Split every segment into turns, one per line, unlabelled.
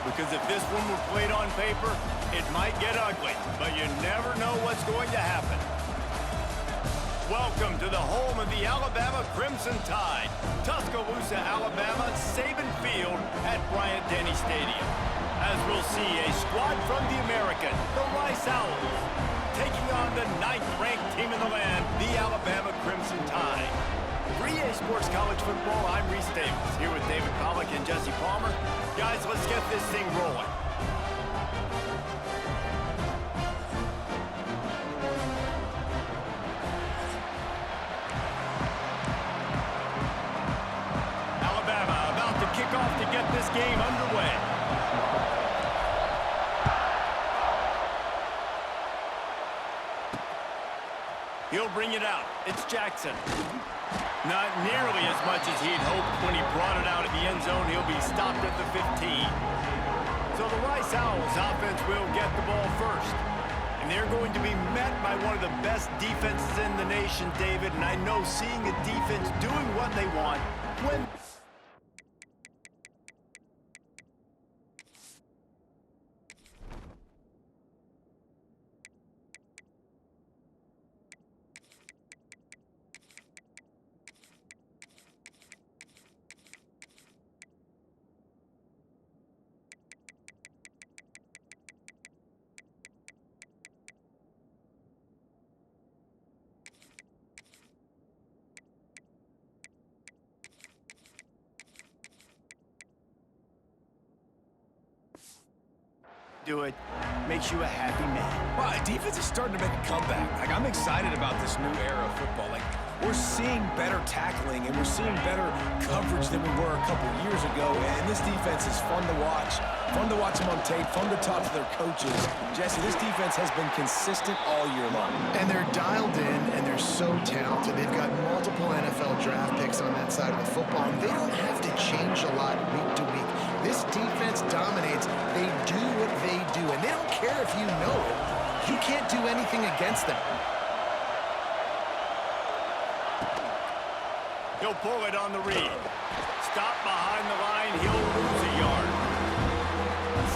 because if this one were played on paper, it might get ugly, but you never know what's going to happen. Welcome to the home of the Alabama Crimson Tide, Tuscaloosa, Alabama, Saban Field at Bryant-Denny Stadium. As we'll see a squad from the American, the Rice Owls, taking on the 9th-ranked team in the land, the Alabama Crimson Tide. For EA Sports College Football, I'm Reese Davis, here with David Pollack and Jesse Palmer. Guys, let's get this thing rolling. Alabama about to kick off to get this game underway. He'll bring it out. It's Jackson. Not nearly as much as he'd hoped when he brought it out of the end zone. He'll be stopped at the 15. So the Rice Owls offense will get the ball first. And they're going to be met by one of the best defenses in the nation, David. And I know seeing a defense doing what they want when... do it, makes you a happy man.
Well, defense is starting to make a comeback. Like, I'm excited about this new era of football. Like, we're seeing better tackling and we're seeing better coverage than we were a couple years ago. And this defense is fun to watch. Fun to watch them on tape, fun to talk to their coaches. Jesse, this defense has been consistent all year long.
And they're dialed in, and they're so talented. They've got multiple NFL draft picks on that side of the football, and they don't have to change a lot week to week. This defense dominates. They do what they do, and they don't care if you know it. You can't do anything against them.
He'll pull it on the read. Stop behind the line. He'll lose a yard.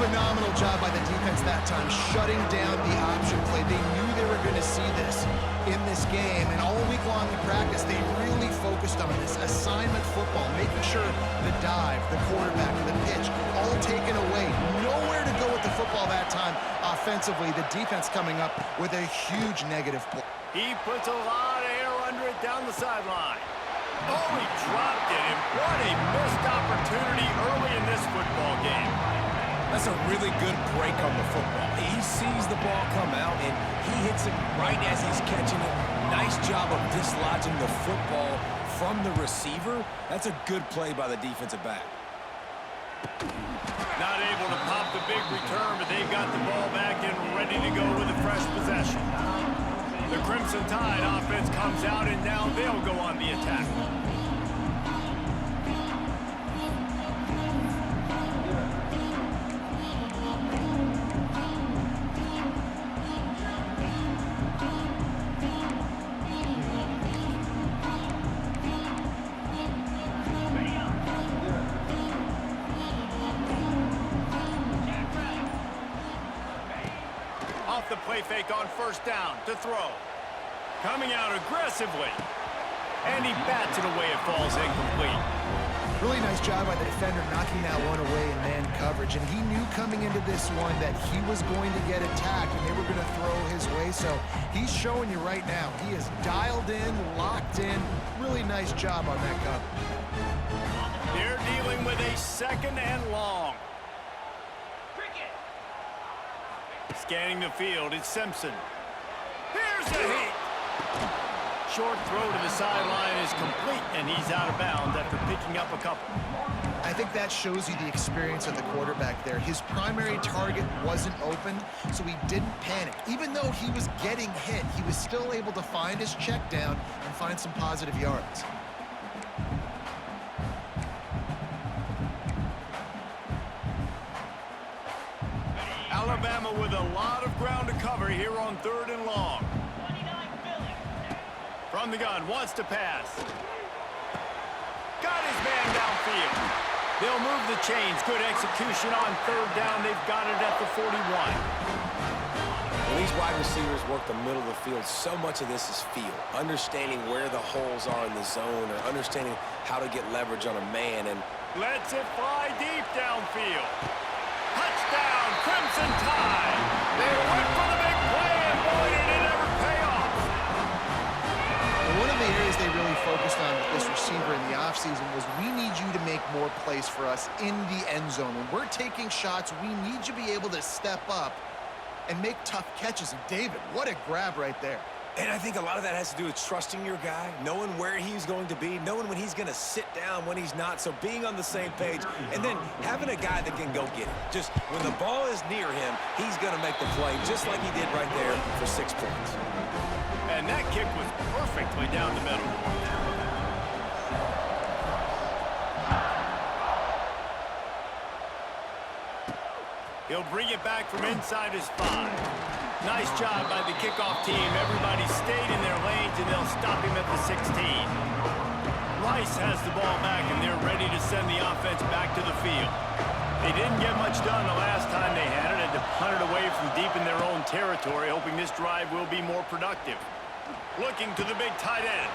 Phenomenal job by the defense that time, shutting down the option play. They knew they were going to see this in this game, and all week long in practice, they really focused on this assignment football, making sure the dive, the quarterback, the pitch, all taken away. Nowhere to go with the football that time offensively. The defense coming up with a huge negative play.
He puts a lot of air under it down the sideline. Oh, he dropped it, and what a missed opportunity early in this football game.
That's a really good break on the football. He sees the ball come out, and he hits it right as he's catching it. Nice job of dislodging the football from the receiver. That's a good play by the defensive back.
Not able to pop the big return, but they've got the ball back and ready to go with a fresh possession. The Crimson Tide offense comes out, and now they'll go on the attack. Off the play fake on first down to throw. Coming out aggressively. And he bats it away. It falls incomplete.
Really nice job by the defender knocking that one away in man coverage. And he knew coming into this one that he was going to get attacked and they were going to throw his way. So he's showing you right now. He is dialed in, locked in. Really nice job on that coverage.
They're dealing with a 2nd and long. Scanning the field, it's Simpson. Here's the hit. Short throw to the sideline is complete, and he's out of bounds after picking up a couple.
I think that shows you the experience of the quarterback there. His primary target wasn't open, so he didn't panic. Even though he was getting hit, he was still able to find his check down and find some positive yards.
Alabama with a lot of ground to cover here on 3rd and long. From the gun, wants to pass. Got his man downfield. They'll move the chains. Good execution on third down. They've got it at the 41.
When these wide receivers work the middle of the field, so much of this is feel. Understanding where the holes are in the zone or understanding how to get leverage on a man. And
lets it fly deep downfield. Touchdown, Crimson Tide. They went for the big play, and boy, did it ever pay off.
One of the areas they really focused on with this receiver in the offseason was we need you to make more plays for us in the end zone. When we're taking shots, we need you to be able to step up and make tough catches. And David, what a grab right there.
I think a lot of that has to do with trusting your guy, knowing where he's going to be, knowing when he's going to sit down, when he's not, so being on the same page, and then having a guy that can go get it. Just when the ball is near him, he's going to make the play, just like he did right there for 6 points.
And that kick was perfectly down the middle. He'll bring it back from inside his 5. Nice job by the kickoff team. Everybody stayed in their lanes, and they'll stop him at the 16. Rice has the ball back, and they're ready to send the offense back to the field. They didn't get much done the last time they had it, and to punt it away from deep in their own territory, hoping this drive will be more productive. Looking to the big tight end.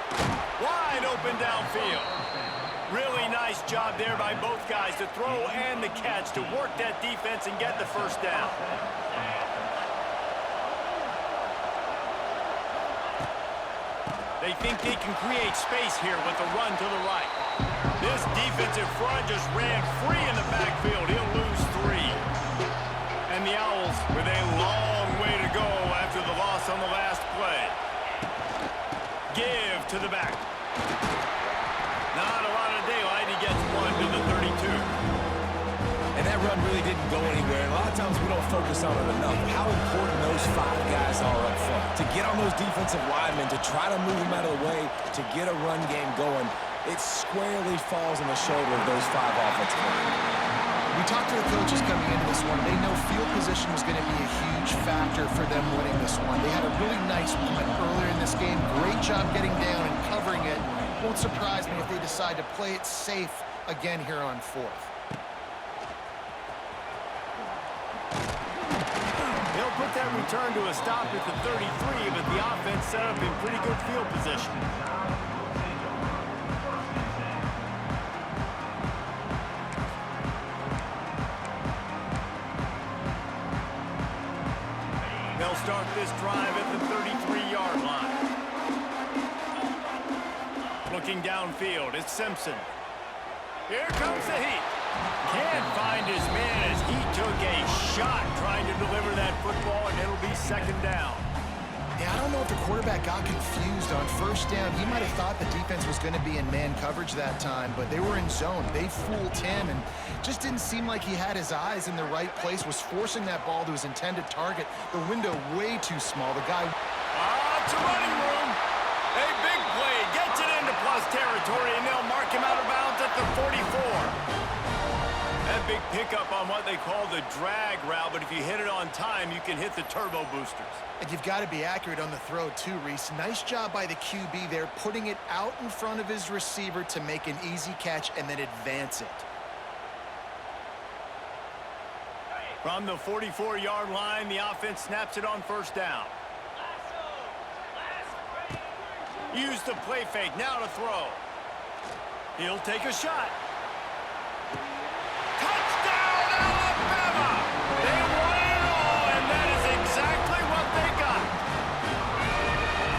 Wide open downfield. Really nice job there by both guys to throw and the catch to work that defense and get the first down. They think they can create space here with a run to the right. This defensive front just ran free in the backfield. He'll lose 3. And the Owls with a long way to go after the loss on the last play. Give to the back. Not a lot of daylight. He gets 1 to the 32.
And that run really didn't go anywhere. A lot of times we don't focus on it enough. How important those 5 guys are up front. To get on those defensive linemen, to try to move them out of the way, to get a run game going, it squarely falls on the shoulder of those 5 offensive linemen.
We talked to the coaches coming into this one. They know field position was going to be a huge factor for them winning this one. They had a really nice punt earlier in this game. Great job getting down and covering it. Won't surprise me if they decide to play it safe again here on 4th.
They'll put that return to a stop at the 33, but the offense set up in pretty good field position. They'll start this drive at the 33-yard line. Looking downfield, it's Simpson. Here comes the heat. Can't find his man as he took a shot trying to deliver that football, and it'll be 2nd down.
Yeah, I don't know if the quarterback got confused on 1st down. He might have thought the defense was going to be in man coverage that time, but they were in zone. They fooled him and just didn't seem like he had his eyes in the right place, was forcing that ball to his intended target. The window way too small. The guy...
It's a running room. A big play gets it into plus territory, and they'll mark him out of bounds at the 44. That big pickup on what they call the drag route, but if you hit it on time, you can hit the turbo boosters.
And you've got to be accurate on the throw too, Reese. Nice job by the QB there, putting it out in front of his receiver to make an easy catch and then advance it.
From the 44-yard line, the offense snaps it on 1st down. Use the play fake, now to throw. He'll take a shot. Touchdown, Alabama! They won it all, and that is exactly what they got.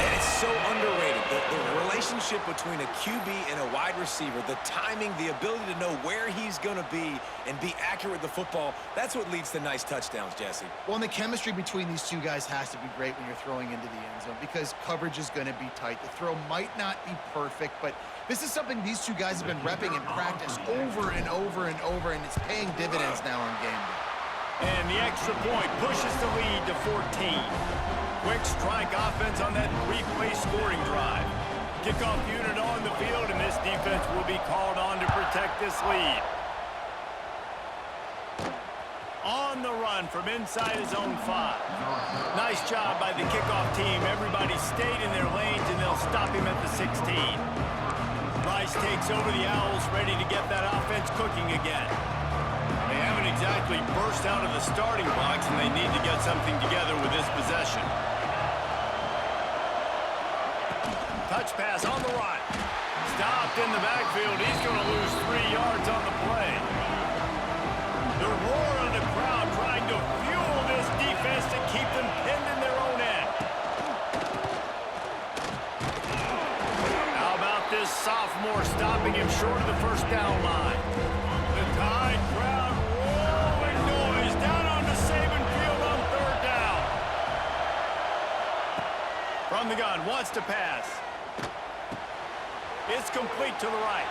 And it's so underrated. The relationship between a QB and a wide receiver, the timing, the ability to know where he's going to be and be accurate with the football, that's what leads to nice touchdowns, Jesse.
Well, and the chemistry between these 2 guys has to be great when you're throwing into the end zone because coverage is going to be tight. The throw might not be perfect, but this is something these 2 guys have been repping in practice over and over and over, and it's paying dividends now on game day.
And the extra point pushes the lead to 14. Quick strike offense on that 3-play scoring drive. Kickoff unit on the field, and this defense will be called on to protect this lead. On the run from inside his own 5. Nice job by the kickoff team. Everybody stayed in their lanes, and they'll stop him at the 16. Rice takes over the Owls, ready to get that offense cooking again. They haven't exactly burst out of the starting blocks, and they need to get something together with this possession. Touch pass on the run. Stopped in the backfield. He's going to lose 3 yards on the play. The roar of the crowd trying to fuel this defense to keep them pinned in their own end. How about this sophomore stopping him short of the first down line? The Tide crowd roaring noise down onto Saban Field on 3rd down. From the gun, wants to pass. It's complete to the right.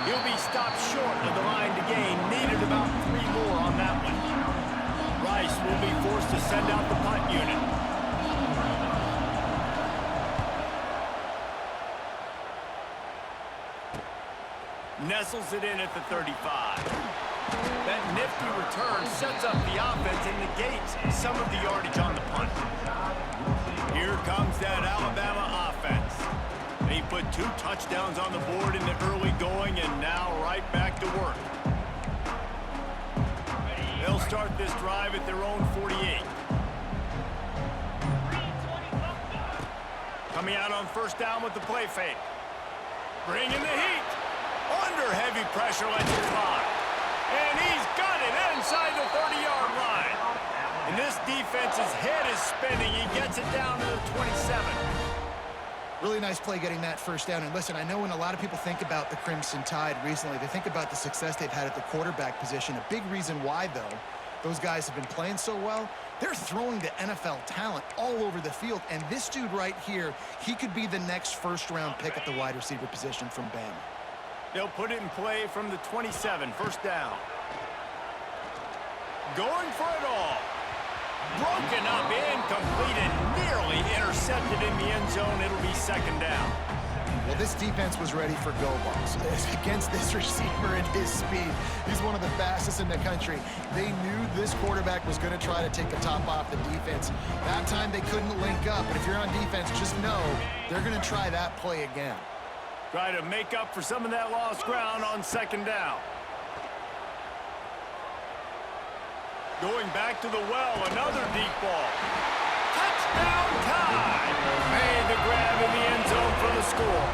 He'll be stopped short of the line to gain. Needed about 3 more on that one. Rice will be forced to send out the punt unit. Nestles it in at the 35. That nifty return sets up the offense and negates some of the yardage on the punt. Here comes that Alabama offense. They put 2 touchdowns on the board in the early going and now right back to work. They'll start this drive at their own 48. Coming out on 1st down with the play fake. Bringing the heat. Under heavy pressure, lets it fly. And he's got it inside the 30-yard line. And this defense's head is spinning. He gets it down to the 27.
Really nice play getting that 1st down. And listen, I know when a lot of people think about the Crimson Tide recently, they think about the success they've had at the quarterback position. A big reason why, though, those guys have been playing so well, they're throwing to NFL talent all over the field. And this dude right here, he could be the next 1st-round pick at the wide receiver position from Bama.
They'll put it in play from the 27, 1st down. Going for it all. Broken up, incomplete, and nearly intercepted in the end zone. It'll be 2nd down.
Well, this defense was ready for go balls against this receiver and his speed. He's one of the fastest in the country. They knew this quarterback was going to try to take the top off the defense. That time they couldn't link up, but if you're on defense, just know they're going to try that play again.
Try to make up for some of that lost ground on 2nd down. Going back to the well, another deep ball. Touchdown Tide! Made the grab in the end zone for the score.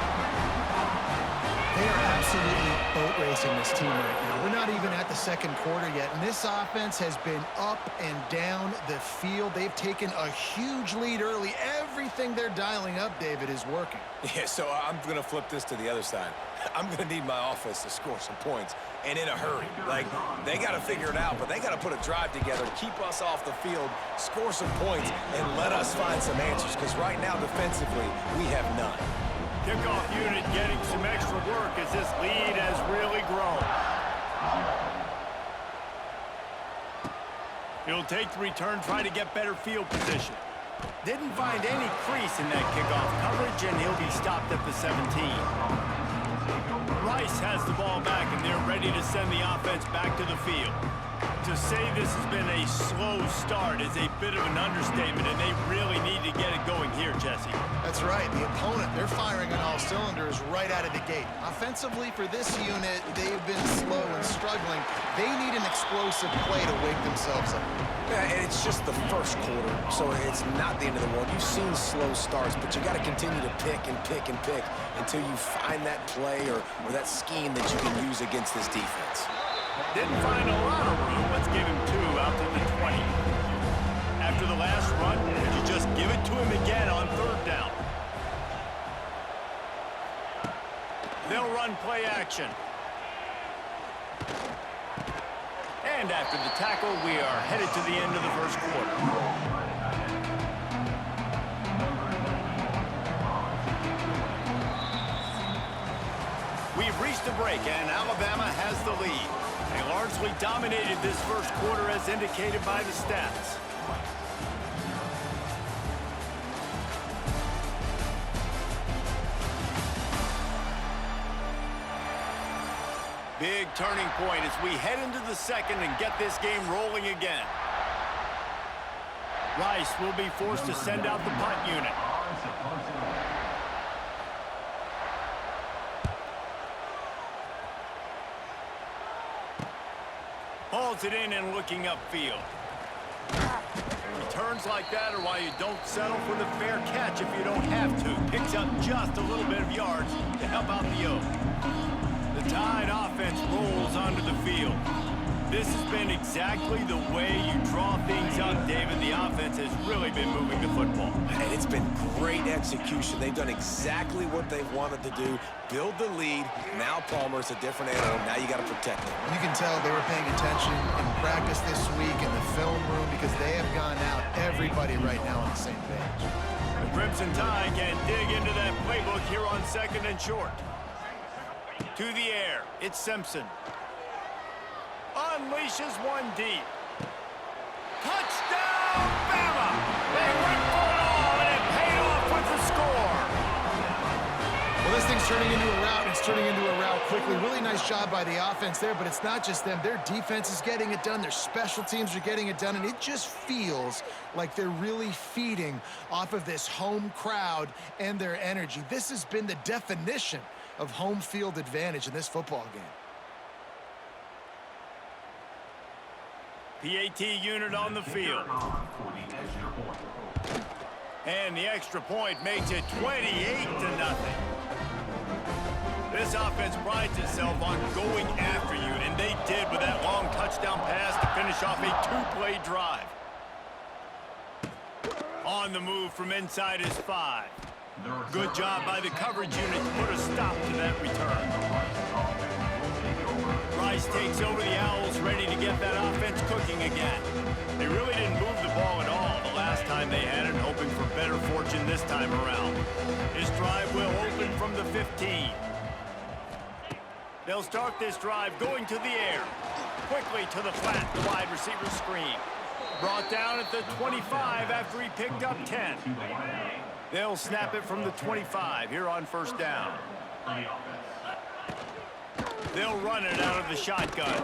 They are absolutely boat racing this team right now. We're not even at the 2nd quarter yet, and this offense has been up and down the field. They've taken a huge lead early. Everything they're dialing up, David, is working.
Yeah, so I'm going to flip this to the other side. I'm going to need my offense to score some points, and in a hurry. Like, they got to figure it out, but they got to put a drive together, keep us off the field, score some points, and let us find some answers, because right now, defensively, we have none.
Kickoff unit getting some extra work as this lead has really grown. He'll take the return, try to get better field position. Didn't find any crease in that kickoff coverage, and he'll be stopped at the 17. Rice has the ball back, and they're ready to send the offense back to the field. To say this has been a slow start is a bit of an understatement, and they really need to get it going here, Jesse.
That's right. The opponent, they're firing on all cylinders right out of the gate. Offensively, for this unit, they've been slow and struggling. They need an explosive play to wake themselves up.
Yeah, and it's just the 1st quarter, so it's not the end of the world. You've seen slow starts, but you got to continue to pick and pick and pick until you find that play or that scheme that you can use against this defense.
Didn't find a lot of room. Let's give him 2 out to the 20. After the last run, would you just give it to him again on 3rd down? They'll run play action. And after the tackle, we are headed to the end of the 1st quarter. We've reached a break, and Alabama has the lead. They largely dominated this 1st quarter as indicated by the stats. Big turning point as we head into the 2nd and get this game rolling again. Rice will be forced to send out the punt unit. Dials it in and looking upfield. Returns like that are why you don't settle for the fair catch if you don't have to. Picks up just a little bit of yards to help out the O. The Tide offense rolls onto the field. This has been exactly the way you draw things up, David. The offense has really been moving the football.
And it's been great execution. They've done exactly what they've wanted to do. Build the lead. Now Palmer's a different animal. Now you got to protect him.
You can tell they were paying attention in practice this week in the film room because they have gone out, everybody right now on the same page.
The Crimson Tide can dig into that playbook here on 2nd and short. To the air, it's Simpson. Unleashes one deep. Touchdown, Bama! They went for it all, and it paid off with the score.
Well, this thing's turning into a rout, and it's turning into a rout quickly. Really nice job by the offense there, but it's not just them. Their defense is getting it done. Their special teams are getting it done, and it just feels like they're really feeding off of this home crowd and their energy. This has been the definition of home field advantage in this football game.
PAT unit on the field. And the extra point makes it 28-0. This offense prides itself on going after you, and they did with that long touchdown pass to finish off a two-play drive. On the move from inside his 5. Good job by the coverage unit to put a stop to that return. Rice takes over the Owls, ready to get that offense cooking again. They really didn't move the ball at all the last time they had it, hoping for better fortune this time around. This drive will open from the 15. They'll start this drive going to the air. Quickly to the flat, the wide receiver screen. Brought down at the 25 after he picked up 10. They'll snap it from the 25 here on 1st down. They'll run it out of the shotgun.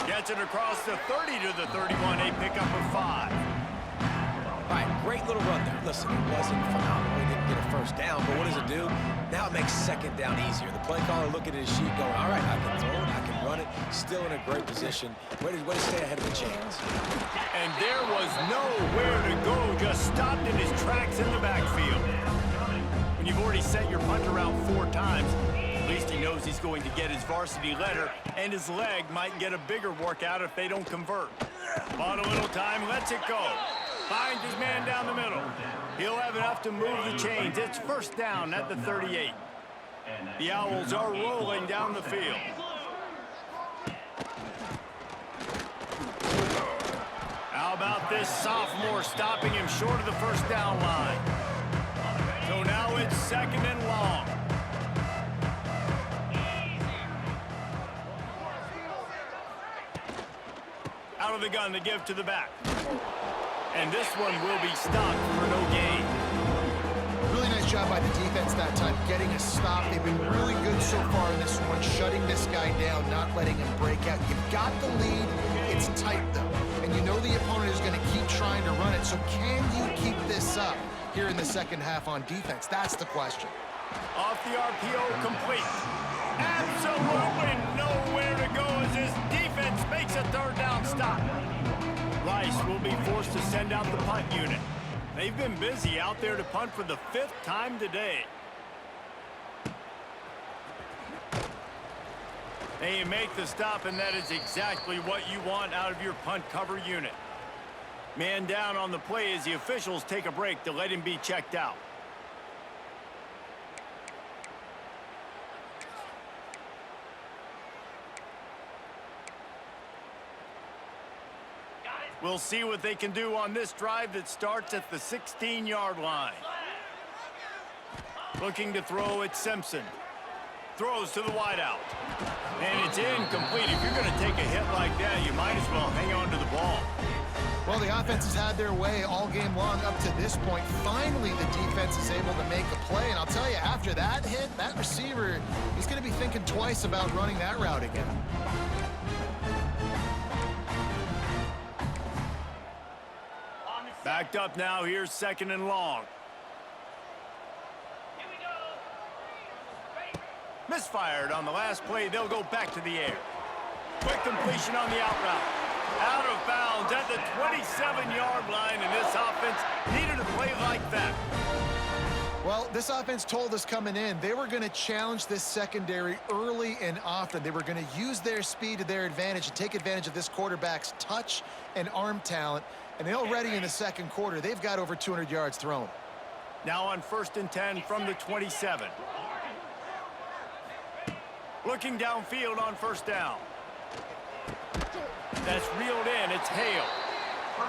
Gets it across the 30 to the 31, a pickup of 5.
All right, great little run there. Listen, it wasn't phenomenal. He didn't get a 1st down, but what does it do? Now it makes 2nd down easier. The play caller looking at his sheet going, all right, I can throw it, I can run it. Still in a great position. Way to stay ahead of the chains.
And there was nowhere to go, just stopped in his tracks in the backfield. When you've already sent your punter out 4 times, at least he knows he's going to get his varsity letter, and his leg might get a bigger workout if they don't convert. Bought a little time, lets it go. Finds his man down the middle. He'll have enough to move the chains. It's 1st down at the 38. The Owls are rolling down the field. How about this sophomore stopping him short of the 1st down line? So now it's 2nd and long. Out of the gun to give to the back. And this one will be stopped for no gain.
Really nice job by the defense that time, getting a stop. They've been really good so far in this one, shutting this guy down, not letting him break out. You've got the lead. It's tight, though. And you know the opponent is going to keep trying to run it. So can you keep this up here in the 2nd half on defense? That's the question.
Off the RPO, complete. Absolutely nowhere to go as his defense makes a 3rd down stop. Rice will be forced to send out the punt unit. They've been busy out there to punt for the 5th time today. They make the stop, and that is exactly what you want out of your punt cover unit. Man down on the play as the officials take a break to let him be checked out. We'll see what they can do on this drive that starts at the 16-yard line. Looking to throw at Simpson. Throws to the wideout. And it's incomplete. If you're going to take a hit like that, you might as well hang on to the ball.
Well, the offense has had their way all game long up to this point. Finally, the defense is able to make a play. And I'll tell you, after that hit, that receiver, he's going to be thinking twice about running that route again.
Backed up now, here's 2nd and long. Misfired on the last play, they'll go back to the air. Quick completion on the out route. Out of bounds at the 27-yard line, and this offense needed a play like that.
Well, this offense told us coming in they were going to challenge this secondary early and often. They were going to use their speed to their advantage and take advantage of this quarterback's touch and arm talent. And already in the second quarter, they've got over 200 yards thrown.
Now on 1st and 10 from the 27. Looking downfield on 1st down. That's reeled in. It's Hale.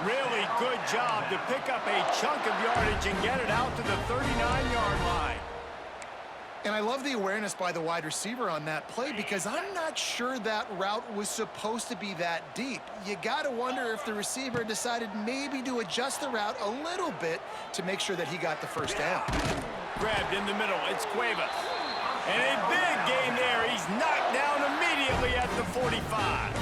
Really good job to pick up a chunk of yardage and get it out to the 39-yard line.
And I love the awareness by the wide receiver on that play because I'm not sure that route was supposed to be that deep. You got to wonder if the receiver decided maybe to adjust the route a little bit to make sure that he got the 1st down.
Grabbed in the middle. It's Cuevas. And a big gain there. He's knocked down immediately at the 45.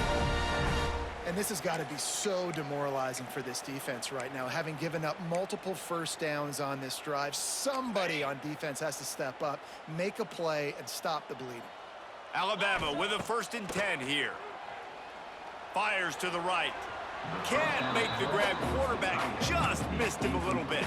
And this has got to be so demoralizing for this defense right now. Having given up multiple 1st downs on this drive, somebody on defense has to step up, make a play, and stop the bleeding.
Alabama with a 1st and 10 here. Fires to the right. Can't make the grab. Quarterback just missed him a little bit.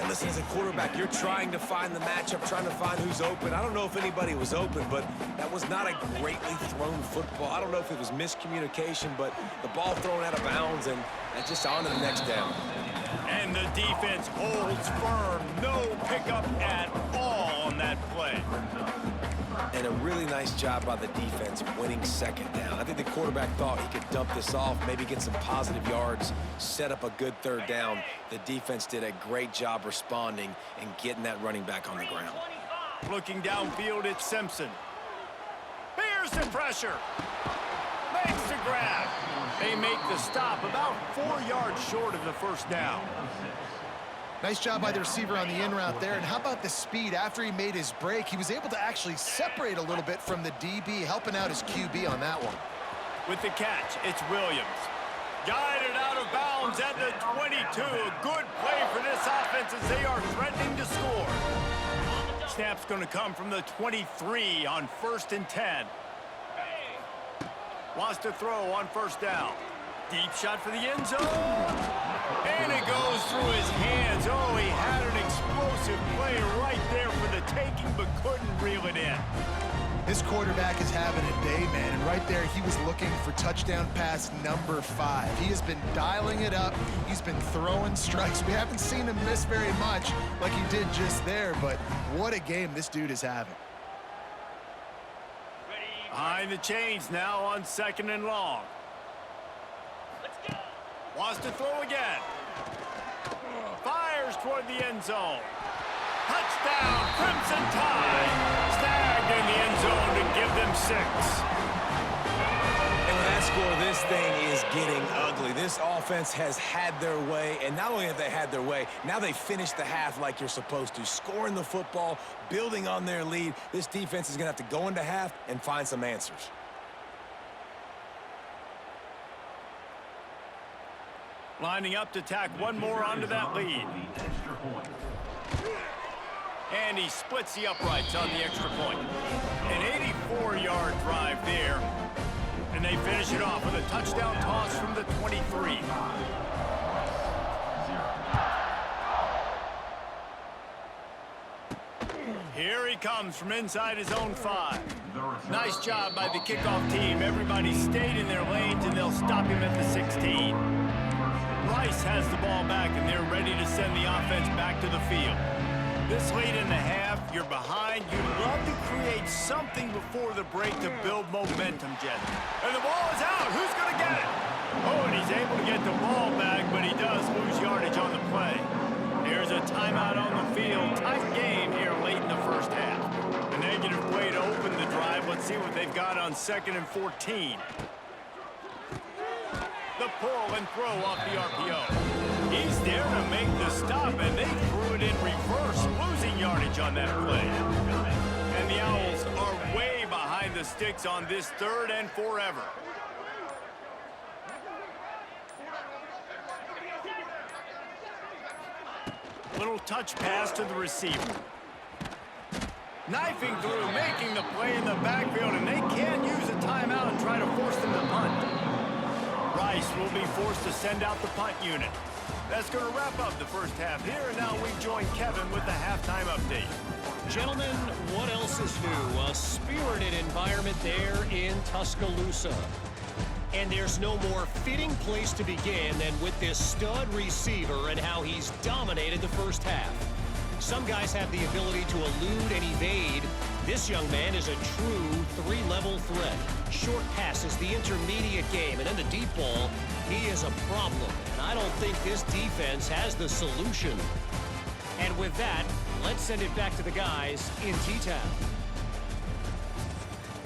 And listen, as a quarterback, you're trying to find the matchup, trying to find who's open. I don't know if anybody was open, but that was not a greatly thrown football. I don't know if it was miscommunication, but the ball thrown out of bounds and just on to the next down.
And the defense holds firm. No pickup at all on that play.
And a really nice job by the defense winning 2nd down. I think the quarterback thought he could dump this off, maybe get some positive yards, set up a good 3rd down. The defense did a great job responding and getting that running back on the ground.
Looking downfield, it's Simpson. Here's the pressure. Makes the grab. They make the stop about 4 yards short of the 1st down.
Nice job by the receiver on the in route there. And how about the speed? After he made his break, he was able to actually separate a little bit from the DB, helping out his QB on that one.
With the catch, it's Williams. Guided out of bounds at the 22. A good play for this offense as they are threatening to score. Snap's going to come from the 23 on 1st and 10. Wants to throw on 1st down. Deep shot for the end zone. And it goes through his hands. Oh, he had an explosive play right there for the taking, but couldn't reel it in.
This quarterback is having a day, man. And right there, he was looking for touchdown pass number 5. He has been dialing it up. He's been throwing strikes. We haven't seen him miss very much like he did just there, but what a game this dude is having.
Behind the chains now on 2nd and long. Wants to throw again. Fires toward the end zone. Touchdown, Crimson Tide. Snagged in the end zone to give them 6.
And with that score, this thing is getting ugly. This offense has had their way, and not only have they had their way, now they finished the half like you're supposed to, scoring the football, building on their lead. This defense is going to have to go into half and find some answers.
Lining up to tack one more onto that lead. And he splits the uprights on the extra point. An 84-yard drive there. And they finish it off with a touchdown toss from the 23. Here he comes from inside his own 5. Nice job by the kickoff team. Everybody stayed in their lanes, and they'll stop him at the 16. Rice has the ball back, and they're ready to send the offense back to the field. This late in the half, you're behind. You'd love to create something before the break to build momentum, Jet. And the ball is out. Who's going to get it? Oh, and he's able to get the ball back, but he does lose yardage on the play. There's a timeout on the field. Tight game here late in the 1st half. A negative play to open the drive. Let's see what they've got on 2nd and 14. The pull and throw off the RPO. He's there to make the stop, and they threw it in reverse, losing yardage on that play. And the Owls are way behind the sticks on this 3rd and forever. Little touch pass to the receiver. Knifing through, making the play in the backfield, and they can't use a timeout and try to force them to punt. Rice will be forced to send out the punt unit. That's going to wrap up the first half here, and now we join Kevin with the halftime update.
Gentlemen, what else is new? A spirited environment there in Tuscaloosa. And there's no more fitting place to begin than with this stud receiver and how he's dominated the first half. Some guys have the ability to elude and evade. This young man is a true three-level threat. Short passes, the intermediate game, and then the deep ball, he is a problem. And I don't think this defense has the solution. And with that, let's send it back to the guys in T-Town.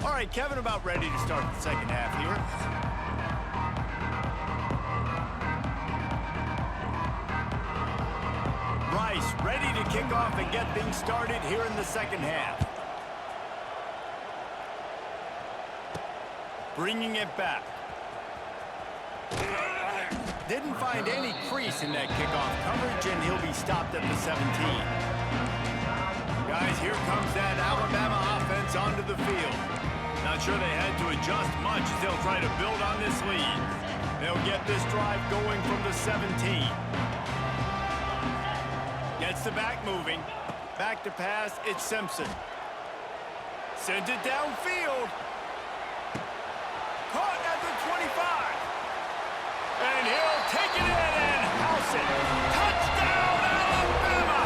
All right, Kevin, about ready to start the second half here. Rice ready to kick off and get things started here in the second half. Bringing it back. Didn't find any crease in that kickoff coverage, and he'll be stopped at the 17. Guys, here comes that Alabama offense onto the field. Not sure they had to adjust much as they'll try to build on this lead. They'll get this drive going from the 17. Gets the back moving. Back to pass, it's Simpson. Sends it downfield. Caught at the 25. And he'll take it in and house it. Touchdown, Alabama!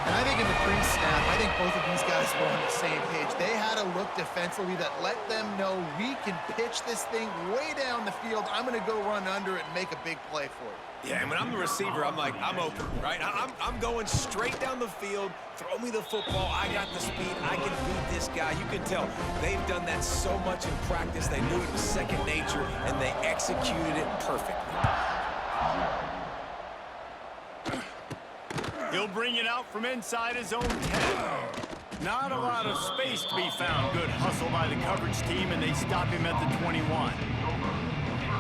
And I think in the pre-snap, I think both of these guys were on the same page. They had a look defensively that let them know we can pitch this thing way down the field. I'm going to go run under it and make a big play for you.
Yeah, and when I'm the receiver, I'm like, I'm open, right? I'm going straight down the field. Throw me the football. I got the speed. I can beat this guy. You can tell they've done that so much in practice. They knew it was second nature, and they executed it perfectly.
He'll bring it out from inside his own 10. Not a lot of space to be found. Good hustle by the coverage team, and they stop him at the 21.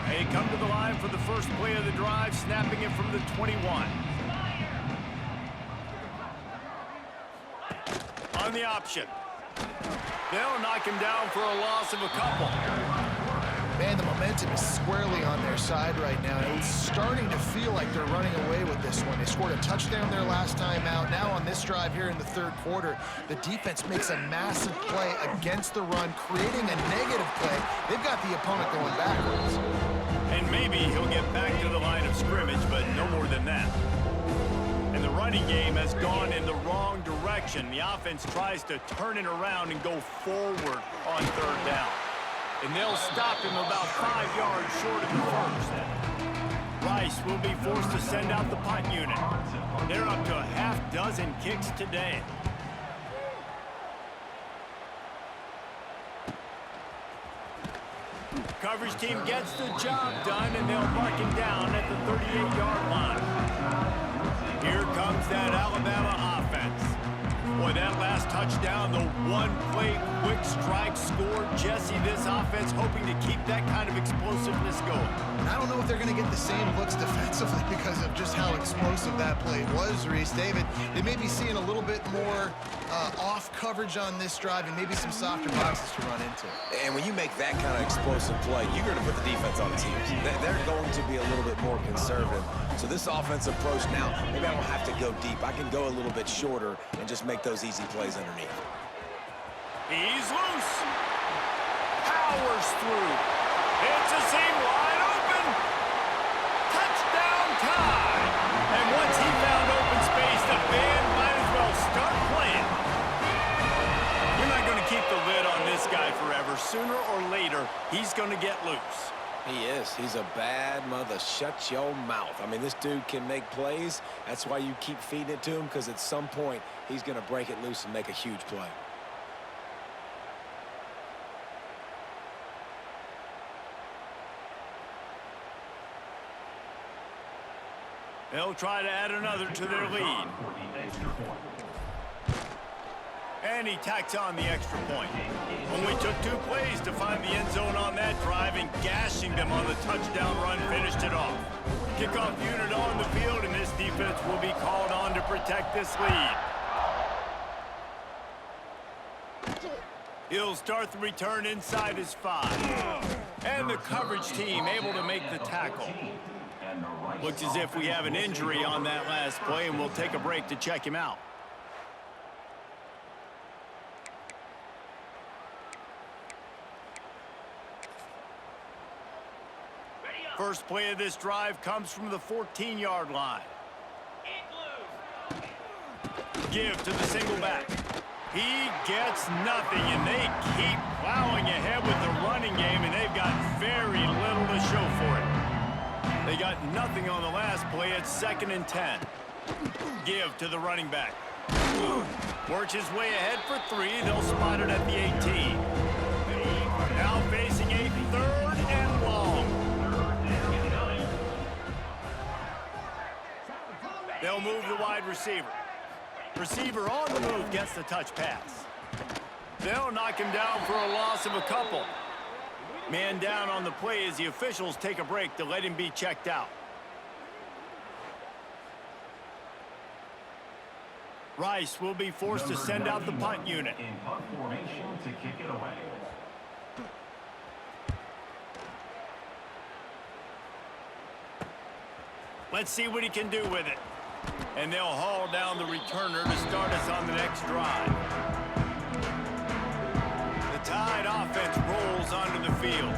They come to the line for the first play of the drive, snapping it from the 21. On the option. They'll knock him down for a loss of a couple.
Man, the momentum is squarely on their side right now. It's starting to feel like they're running away with this one. They scored a touchdown their last time out. Now on this drive here in the third quarter, the defense makes a massive play against the run, creating a negative play. They've got the opponent going backwards.
And maybe he'll get back to the line of scrimmage, but no more than that. And the running game has gone in the wrong direction. The offense tries to turn it around and go forward on third down. And they'll stop him about 5 yards short of the first. Rice will be forced to send out the punt unit. They're up to a half dozen kicks today. Coverage team gets the job done, and they'll mark him down at the 38-yard line. Here comes that Alabama offense. Boy, that last touchdown, the one-play quick strike score. Jesse, this offense hoping to keep that kind of explosiveness going.
I don't know if they're going to get the same looks defensively because of just how explosive that play was, Reese. David, they may be seeing a little bit more off coverage on this drive and maybe some softer boxes to run into.
And when you make that kind of explosive play, you're going to put the defense on its heels. They're going to be a little bit more conservative. So this offensive approach now, maybe I don't have to go deep. I can go a little bit shorter and just make those easy plays underneath.
He's loose. Powers through. It's a seam wide open. Touchdown time. And once he found open space, the band might as well start playing. You're not going to keep the lid on this guy forever. Sooner or later, he's going to get loose.
He is. He's a bad mother. Shut your mouth. I mean, this dude can make plays. That's why you keep feeding it to him, because at some point, he's going to break it loose and make a huge play.
They'll try to add another to their lead. And he tacks on the extra point. Only took 2 plays to find the end zone on that drive, and gashing them on the touchdown run finished it off. Kickoff unit on the field, and this defense will be called on to protect this lead. He'll start the return inside his 5. And the coverage team able to make the tackle. Looks as if we have an injury on that last play, and we'll take a break to check him out. First play of this drive comes from the 14-yard line. Give to the single back. He gets nothing, and they keep plowing ahead with the running game, and they've got very little to show for it. They got nothing on the last play. It's 2nd and 10. Give to the running back. Works his way ahead for 3. They'll spot it at the 18. Now facing a 3rd and long. They'll move the wide receiver. Receiver on the move gets the touch pass. They'll knock him down for a loss of a couple. Man down on the play as the officials take a break to let him be checked out. Rice will be forced to send out the punt unit.
In punt formation to kick it away.
Let's see what he can do with it. And they'll haul down the returner to start us on the next drive. The Tide offense rolls onto the field.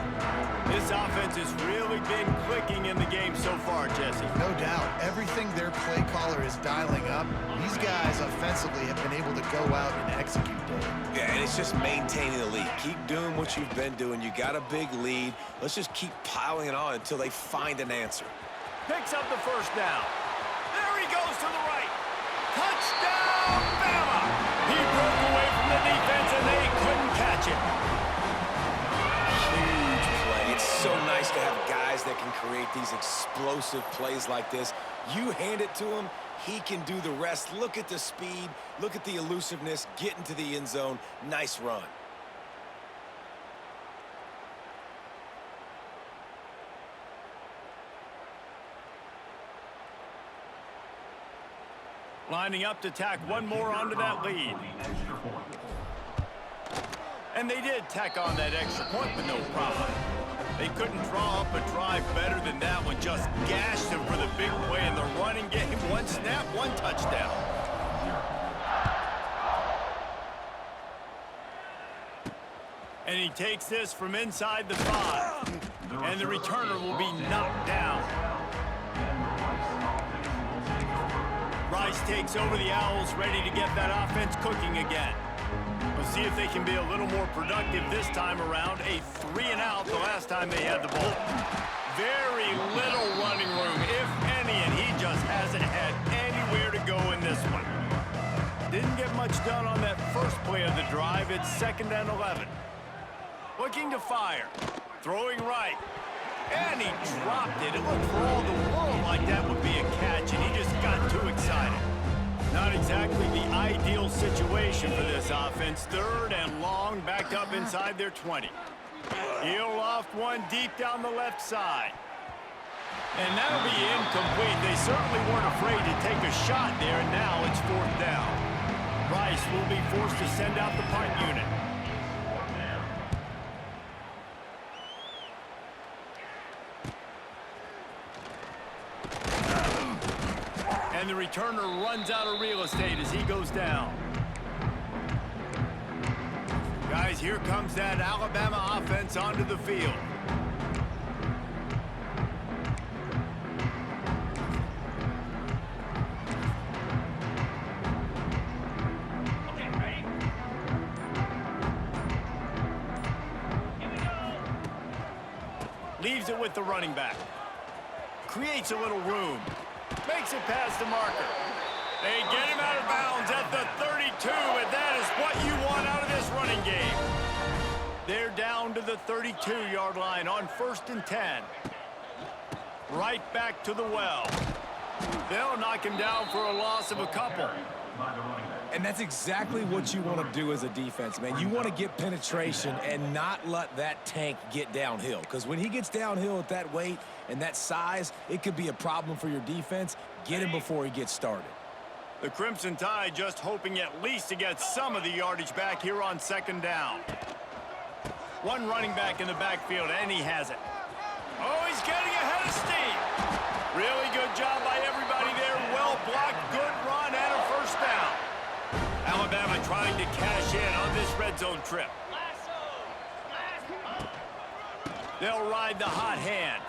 This offense has really been clicking in the game so far, Jesse.
No doubt. Everything their play caller is dialing up, these guys offensively have been able to go out and execute, Dave.
Yeah, and it's just maintaining the lead. Keep doing what you've been doing. You got a big lead. Let's just keep piling it on until they find an answer.
Picks up the first down. There he goes to the right. Touchdown, Bama! He broke away from the defense, and they couldn't catch him.
Huge play. It's so nice to have guys that can create these explosive plays like this. You hand it to him, he can do the rest. Look at the speed. Look at the elusiveness. Get into the end zone. Nice run.
Lining up to tack one more onto that lead. And they did tack on that extra point, but no problem. They couldn't draw up a drive better than that one. Just gashed them for the big play in the running game. One snap, one touchdown. And he takes this from inside the 5. And the returner will be knocked down. Rice takes over the Owls, ready to get that offense cooking again. We'll see if they can be a little more productive this time around. A 3-and-out the last time they had the ball. Very little running room, if any, and he just hasn't had anywhere to go in this one. Didn't get much done on that first play of the drive. It's 2nd and 11. Looking to fire. Throwing right. And he dropped it. It looked for all the world like that would be a catch, and he just got too excited. Not exactly the ideal situation for this offense. 3rd and long, backed up inside their 20. He'll loft one deep down the left side. And that'll be incomplete. They certainly weren't afraid to take a shot there, and now it's 4th down. Rice will be forced to send out the punt unit. And the returner runs out of real estate as he goes down. Guys, here comes that Alabama offense onto the field.
Okay, ready? Here we go.
Leaves it with the running back. Creates a little room. Makes it past the marker. They get him out of bounds at the 32, and that is what you want out of this running game. They're down to the 32-yard line on 1st and 10. Right back to the well. They'll knock him down for a loss of a couple.
And that's exactly what you want to do as a defense, man. You want to get penetration and not let that tank get downhill. Because when he gets downhill at that weight and that size, it could be a problem for your defense. Get him before he gets started.
The Crimson Tide just hoping at least to get some of the yardage back here on 2nd down. One running back in the backfield, and he has it. Oh, he's getting ahead of steam. Really good job by everybody there. Well blocked, good run, and a first down. Alabama trying to cash in on this red zone trip. They'll ride the hot hand.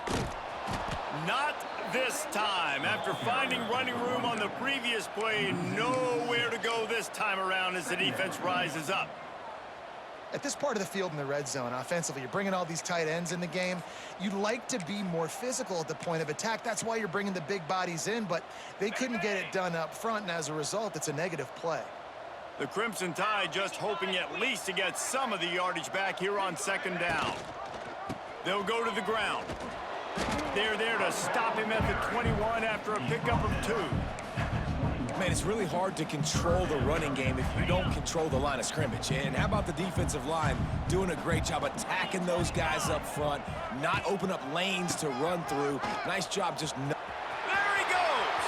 Not this time. After finding running room on the previous play, nowhere to go this time around as the defense rises up.
At this part of the field in the red zone, offensively, you're bringing all these tight ends in the game. You'd like to be more physical at the point of attack. That's why you're bringing the big bodies in, but they couldn't get it done up front, and as a result, it's a negative play.
The Crimson Tide just hoping at least to get some of the yardage back here on second down. They'll go to the ground. They're there to stop him at the 21 after a pickup of 2.
Man, it's really hard to control the running game if you don't control the line of scrimmage. And how about the defensive line doing a great job attacking those guys up front, not open up lanes to run through. Nice job just...
There he goes!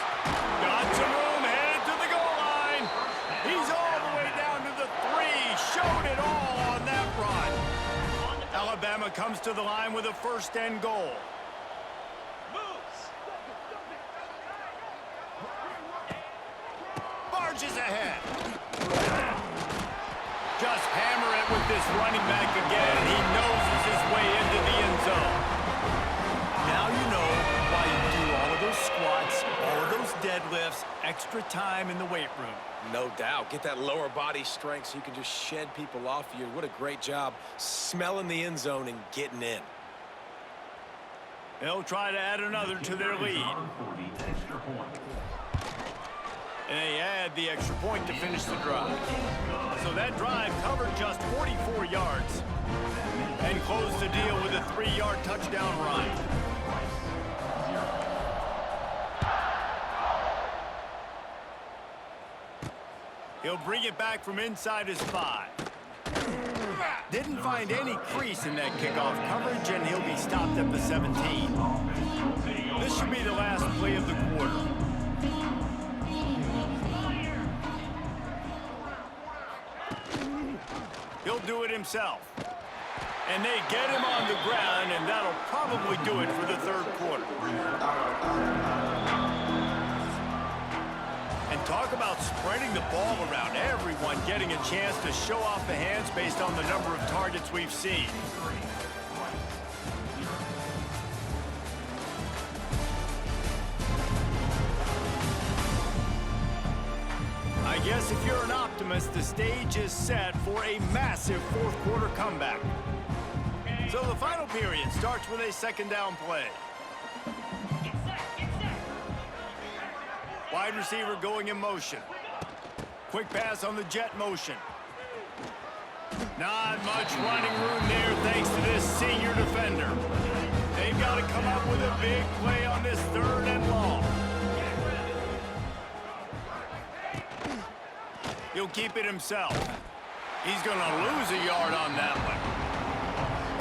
Got some room, headed to the goal line. He's all the way down to the 3. Showed it all on that run. Alabama comes to the line with a first and goal. Barges ahead. Just hammer it with this running back again. He noses his way into the end zone. Now you know why you do all of those squats, all of those deadlifts, extra time in the weight room.
No doubt. Get that lower body strength so you can just shed people off you. What a great job smelling the end zone and getting in.
They'll try to add another to their lead. And they add the extra point to finish the drive. So that drive covered just 44 yards and closed the deal with a 3-yard touchdown run. He'll bring it back from inside his 5. Didn't find any crease in that kickoff coverage, and he'll be stopped at the 17. This should be the last play of the quarter. He'll do it himself. And they get him on the ground, and that'll probably do it for the third quarter. And talk about spreading the ball around. Everyone getting a chance to show off the hands based on the number of targets we've seen. I guess if you're an optimist, the stage is set for a massive fourth quarter comeback. So the final period starts with a second down play. Wide receiver going in motion. Quick pass on the jet motion. Not much running room there thanks to this senior defender. They've got to come up with a big play on this third and long. He'll keep it himself. He's going to lose a yard on that one.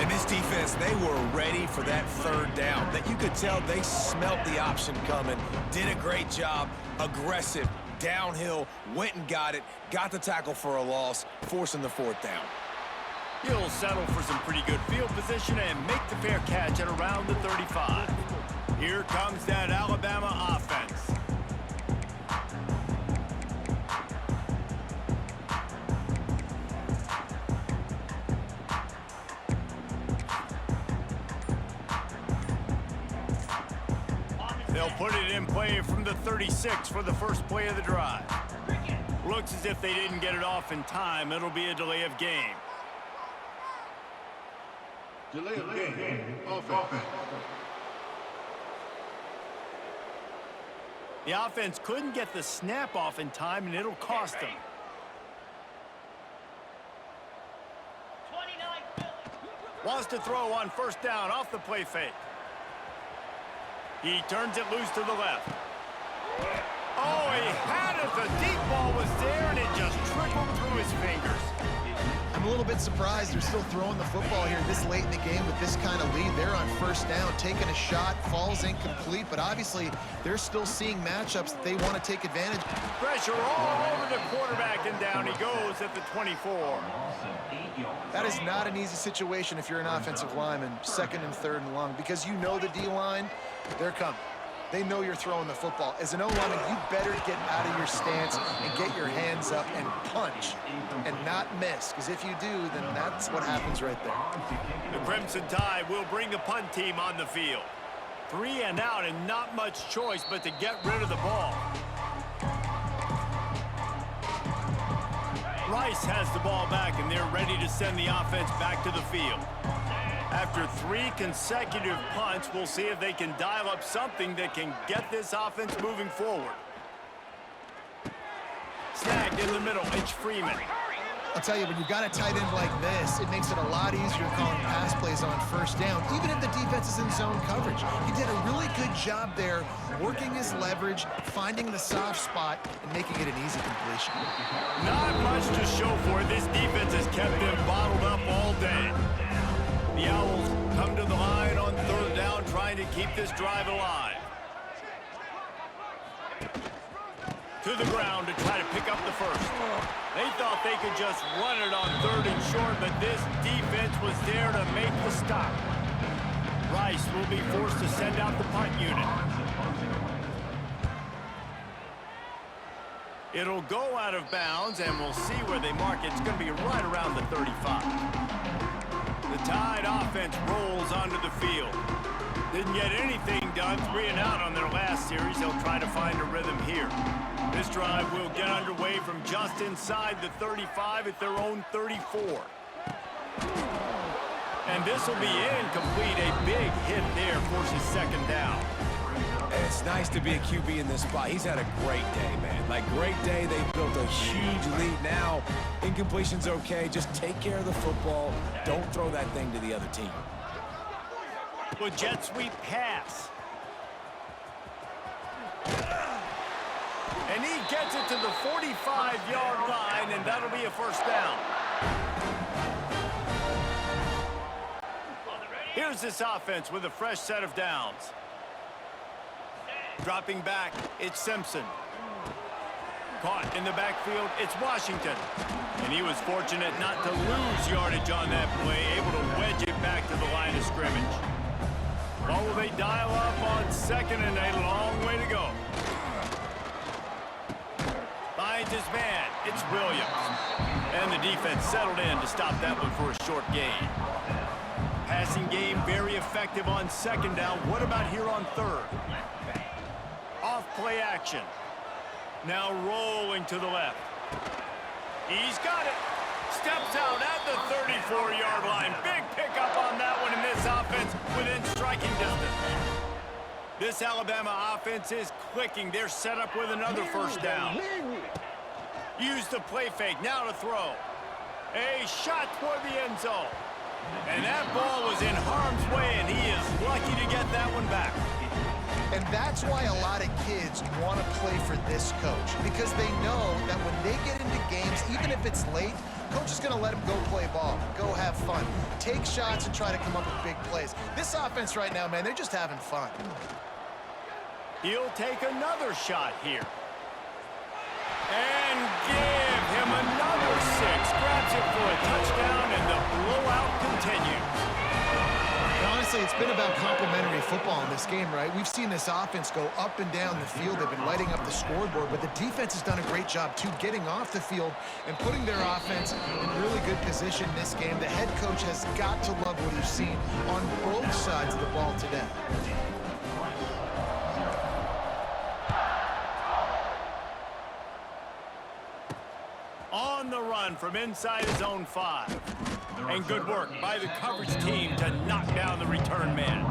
And this defense, they were ready for that third down. That you could tell they smelt the option coming, did a great job, aggressive, downhill, went and got it, got the tackle for a loss, forcing the fourth down.
He'll settle for some pretty good field position and make the fair catch at around the 35. Here comes that Alabama offense. They'll put it in play from the 36 for the first play of the drive. Looks as if they didn't get it off in time. It'll be a delay of game.
Delay of game. Offense.
The offense couldn't get the snap off in time, and it'll cost them. Wants to throw on first down off the play fake. He turns it loose to the left. Oh, he had it. The deep ball was there, and it just trickled through his fingers.
I'm a little bit surprised they're still throwing the football here this late in the game with this kind of lead. They're on first down, taking a shot, falls incomplete, but obviously they're still seeing matchups that they want to take advantage.
Pressure all over the quarterback, and down he goes at the 24.
That is not an easy situation if you're an offensive lineman, second and third and long, because you know the D-line, they're coming. They know you're throwing the football. As an O-lineman, you better get out of your stance and get your hands up and punch and not miss, because if you do, then that's what happens right there.
The Crimson Tide will bring the punt team on the field. 3 and out, and not much choice but to get rid of the ball. Rice has the ball back, and they're ready to send the offense back to the field. After 3 consecutive punts, we'll see if they can dial up something that can get this offense moving forward. Snagged in the middle, it's Freeman.
I'll tell you, when you've got a tight end like this, it makes it a lot easier calling pass plays on first down, even if the defense is in zone coverage. He did a really good job there, working his leverage, finding the soft spot, and making it an easy completion.
Not much to show for it. This defense has kept them bottled up all day. The Owls come to the line on third down, trying to keep this drive alive. To the ground to try to pick up the first. They thought they could just run it on third and short, but this defense was there to make the stop. Rice will be forced to send out the punt unit. It'll go out of bounds, and we'll see where they mark it. It's going to be right around the 35. The Tide offense rolls onto the field. Didn't get anything done, 3 and out on their last series. They'll try to find a rhythm here. This drive will get underway from just inside the 35 at their own 34. And this will be incomplete. A big hit there forces second down.
And it's nice to be a QB in this spot. He's had a great day, man. Like, great day. They built a huge lead. Now, incompletion's okay. Just take care of the football. Don't throw that thing to the other team.
With jet sweep pass. And he gets it to the 45-yard line, and that'll be a first down. Here's this offense with a fresh set of downs. Dropping back, it's Simpson. Caught in the backfield, it's Washington. And he was fortunate not to lose yardage on that play, able to wedge it back to the line of scrimmage. Well, will they dial up on second and a long way to go? Finds his man, it's Williams. And the defense settled in to stop that one for a short gain. Passing game very effective on second down. What about here on third? Off play action. Now rolling to the left. He's got it. Steps out at the 34-yard line. Big pickup on that one in this offense within striking distance. This Alabama offense is clicking. They're set up with another first down. Use the play fake. Now to throw. A shot toward the end zone. And that ball was in harm's way, and he is lucky to get that one back.
And that's why a lot of kids want to play for this coach, because they know that when they get into games, even if it's late, coach is going to let them go play ball, go have fun, take shots and try to come up with big plays. This offense right now, man, they're just having fun.
He'll take another shot here. And give him another 6. Grabs it for a touchdown, and the blowout continues.
Honestly, it's been about complementary football in this game, right? We've seen this offense go up and down the field. They've been lighting up the scoreboard, but the defense has done a great job, too, getting off the field and putting their offense in really good position in this game. The head coach has got to love what he's seen on both sides of the ball today.
On the run from inside his own 5. And good work by the coverage team to knock down the return man.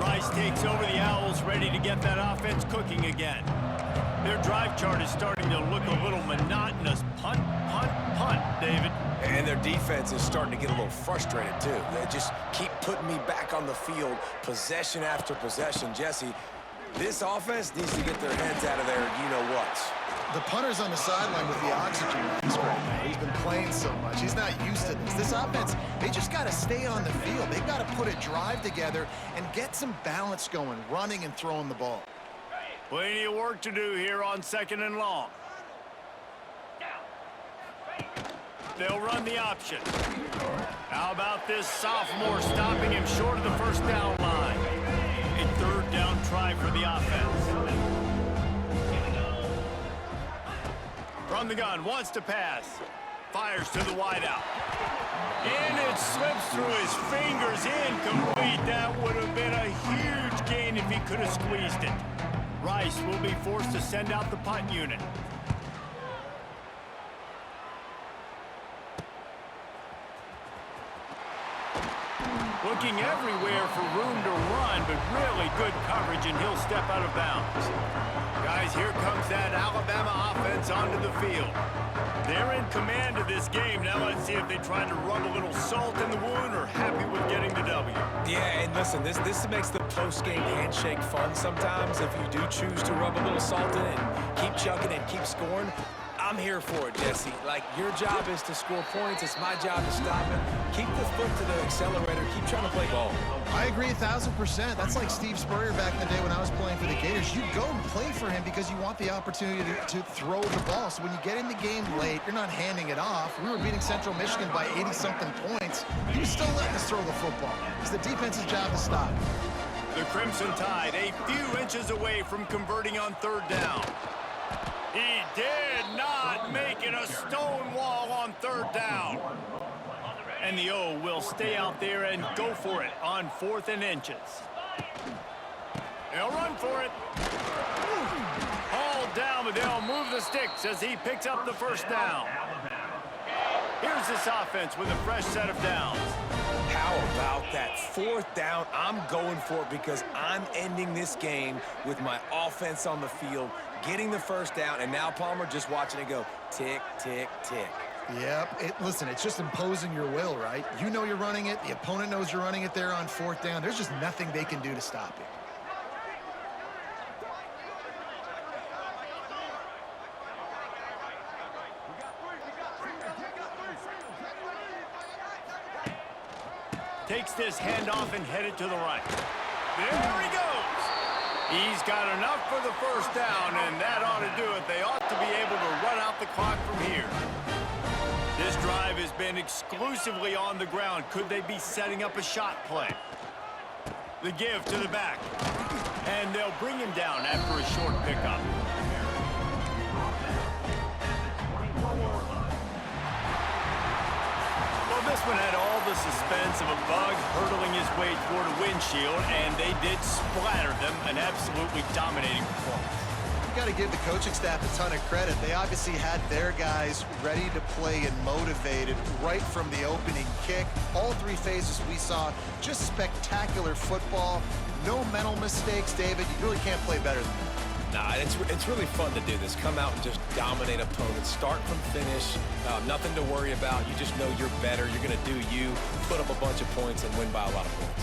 Rice takes over the Owls, ready to get that offense cooking again. Their drive chart is starting to look a little monotonous. Punt, punt, punt, David.
And their defense is starting to get a little frustrated, too. They just keep putting me back on the field, possession after possession. Jesse, this offense needs to get their heads out of there, you-know-what.
The punter's on the sideline with the oxygen mask right now. He's been playing so much. He's not used to this. This offense, they just got to stay on the field. They've got to put a drive together and get some balance going, running and throwing the ball.
Plenty of work to do here on 2nd and long. They'll run the option. How about this sophomore stopping him short of the first down line? A 3rd down try for the offense. From the gun, wants to pass. Fires to the wideout. And it slips through his fingers, incomplete. That would have been a huge gain if he could have squeezed it. Rice will be forced to send out the punt unit. Looking everywhere for room to run, but really good coverage, and he'll step out of bounds. Guys, here comes that Alabama offense onto the field. They're in command of this game. Now let's see if they try to rub a little salt in the wound or happy with getting the W.
Yeah, and listen, this makes the post-game handshake fun sometimes. If you do choose to rub a little salt in and keep chugging and keep scoring, I'm here for it, Jesse. Like, your job is to score points. It's my job to stop it. Keep the foot to the accelerator. Keep trying to play ball.
I agree 1,000%. That's like Steve Spurrier back in the day when I was playing for the Gators. You go and play for him because you want the opportunity to throw the ball. So when you get in the game late, you're not handing it off. We were beating Central Michigan by 80-something points. He was still letting us throw the football. It's the defense's job to stop.
The Crimson Tide a few inches away from converting on 3rd down. He did not make it a stone wall on 3rd down. And the O will stay out there and go for it on 4th and inches. They'll run for it. Hauled down, but they'll move the sticks as he picks up the 1st down. Here's this offense with a fresh set of downs.
How about that 4th down? I'm going for it because I'm ending this game with my offense on the field, getting the 1st down, and now Palmer just watching it go tick, tick, tick.
Yep. Listen, it's just imposing your will, right? You know you're running it. The opponent knows you're running it there on 4th down. There's just nothing they can do to stop it.
Takes this handoff and headed to the right. There he goes. He's got enough for the 1st down, and that ought to do it. They ought to be able to run out the clock from here. This drive has been exclusively on the ground. Could they be setting up a shot play? The give to the back. And they'll bring him down after a short pickup. Well, this one had all the suspense of a bug hurtling his way toward a windshield, and they did splatter them. An absolutely dominating performance.
You got to give the coaching staff a ton of credit. They obviously had their guys ready to play and motivated right from the opening kick. All 3 phases we saw, just spectacular football. No mental mistakes, David. You really can't play better than that.
Nah, it's really fun to do this. Come out and just dominate opponents. Start from finish. Nothing to worry about. You just know you're better. You're going to do you, put up a bunch of points, and win by a lot of points.